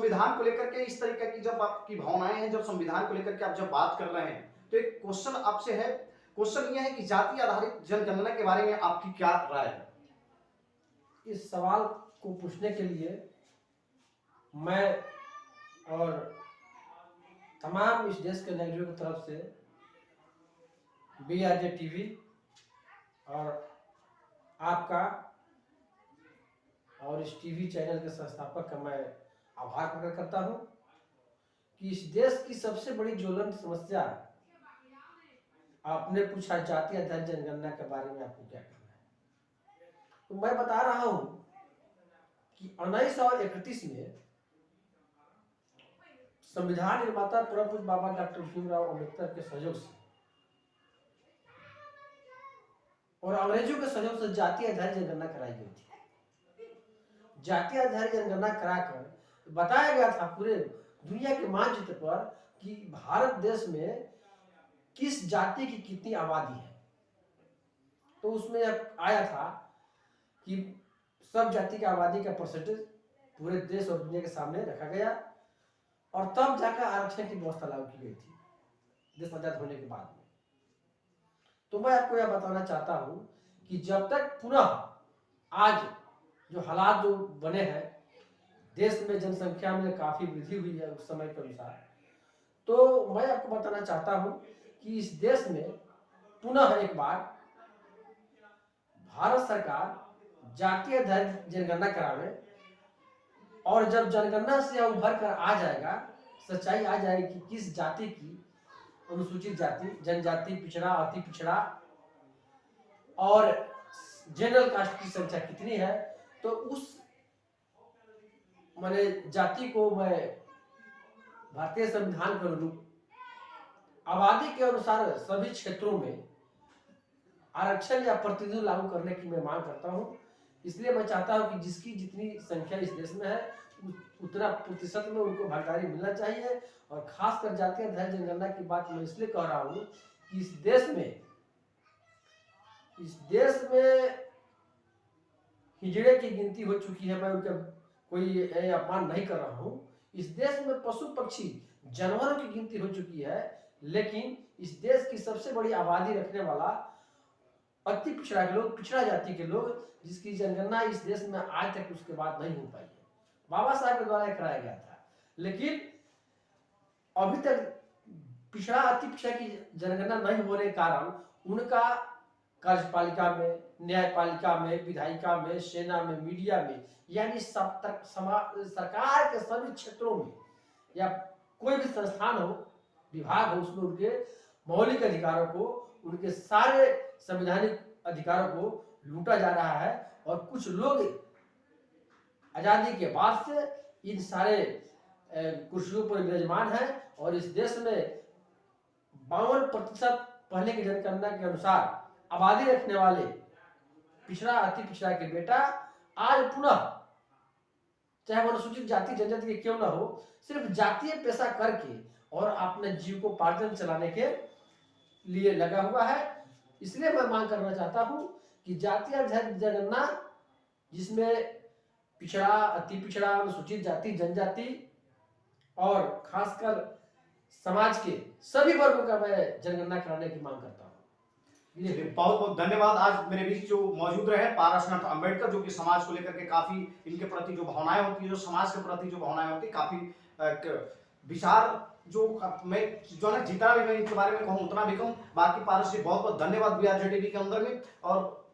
संविधान को लेकर के इस तरीके की जब आपकी भावनाएं हैं, जब संविधान को लेकर के आप जब बात कर रहे हैं, तो एक क्वेश्चन आपसे है। क्वेश्चन ये है कि जाति आधारित जनगणना के बारे में आपकी क्या राय है? इस सवाल को पूछने के लिए मैं और तमाम इस देश के नागरिकों की तरफ से BRJ टीवी और आपका और इस टीवी चैनल के संस्थापक का मैं आभार प्रकट करता हूं कि इस देश की सबसे बड़ी ज्वलंत समस्या, आपने पूछा जाति आधारित जनगणना के बारे में आपको क्या कहना है, तो मैं बता रहा हूं कि 1931 में संविधान निर्माता परम पूज्य बाबा डॉक्टर भीमराव अम्बेडकर के सहयोग से और अंग्रेजों के सहयोग से जाति आधारित जनगणना कराई गई थी। जाति आधारित जनगणना कराकर बताया गया था पूरे दुनिया के मानचित्र पर कि भारत देश में किस जाति की कितनी आबादी है। तो उसमें आया था कि सब जाति की आबादी का परसेंटेज पूरे देश और दुनिया के सामने रखा गया और तब जाकर आरक्षण की व्यवस्था लागू की गई थी देश आजाद होने के बाद में। तो मैं आपको यह बताना चाहता हूं कि जब तक पुनः आज जो हालात जो बने हैं, देश में जनसंख्या में काफी वृद्धि हुई है उस समय के अनुसार, तो मैं आपको बताना चाहता हूं कि इस देश में पुनः एक बार भारत सरकार जाति आधारित जनगणना करावे और जब जनगणना से उभर कर आ जाएगा, सच्चाई आ जाएगी कि किस जाति की, अनुसूचित जाति, जनजाति, पिछड़ा, अति पिछड़ा और जनरल कास्ट की संख्या कितनी है, तो उस माने जाति को मैं भारतीय संविधान के अनुरूप आबादी के अनुसार सभी क्षेत्रों में आरक्षण या प्रतिनिधित्व लागू करने की मैं मांग करता हूं। इसलिए मैं चाहता हूं कि जिसकी जितनी संख्या इस देश में है उतना प्रतिशत में उनको भागीदारी मिलना चाहिए। और खासकर जाति आधारित जनगणना की बात मैं इसलिए कह रहा हूं कि इस देश में हिजड़े की गिनती हो चुकी है। मैं उनका कोई अपमान नहीं कर रहा हूं। इस देश में पशु पक्षी जानवरों की गिनती हो चुकी है, लेकिन इस देश की सबसे बड़ी आबादी रखने वाला अति पिछड़ा के लोग, पिछड़ा जाति के लोग, जिसकी जनगणना इस देश में आज तक उसके बाद नहीं हो पाई है। बाबा साहब के द्वारा कराया गया था, लेकिन अभी तक पिछड़ा अति पिछड़ा की जनगणना नहीं होने के कारण उनका कार्यपालिका में, न्यायपालिका में, विधायिका में, सेना में, मीडिया में, यानी सरकार के सभी क्षेत्रों में या कोई भी संस्थान हो, विभाग हो, उसमें उनके मौलिक अधिकारों को, उनके सारे संवैधानिक अधिकारों को लूटा जा रहा है। और कुछ लोग आजादी के बाद से इन सारे कुर्सियों पर विराजमान है और इस देश में 52% पहले की जनगणना के अनुसार आबादी रखने वाले पिछड़ा, अति पिछड़ा के बेटा आज पुनः, चाहे वो अनुसूचित जाति जनजाति के क्यों ना हो, सिर्फ जातीय पेशा करके और अपने जीविकोपार्जन चलाने के लिए लगा हुआ है। इसलिए मैं मांग करना चाहता हूं कि जाति आधारित जनगणना, जिसमें पिछड़ा, अति पिछड़ा, अनुसूचित जाति, जनजाति और खासकर समाज के सभी वर्गों का मैं जनगणना कराने की मांग करता हूं। बहुत बहुत धन्यवाद। आज मेरे बीच जो मौजूद रहे पारसनाथ अंबेडकर, जो कि समाज को लेकर के काफी, इनके प्रति जो भावनाएं होती है, जो समाज के प्रति जो भावनाएं होती है, काफी विचार जो मैं जो है जितना भी मैं इनके बारे में कहूँ उतना भी कहूँ। बाकी पारस जी बहुत बहुत धन्यवाद BRJ टीवी के अंदर में। और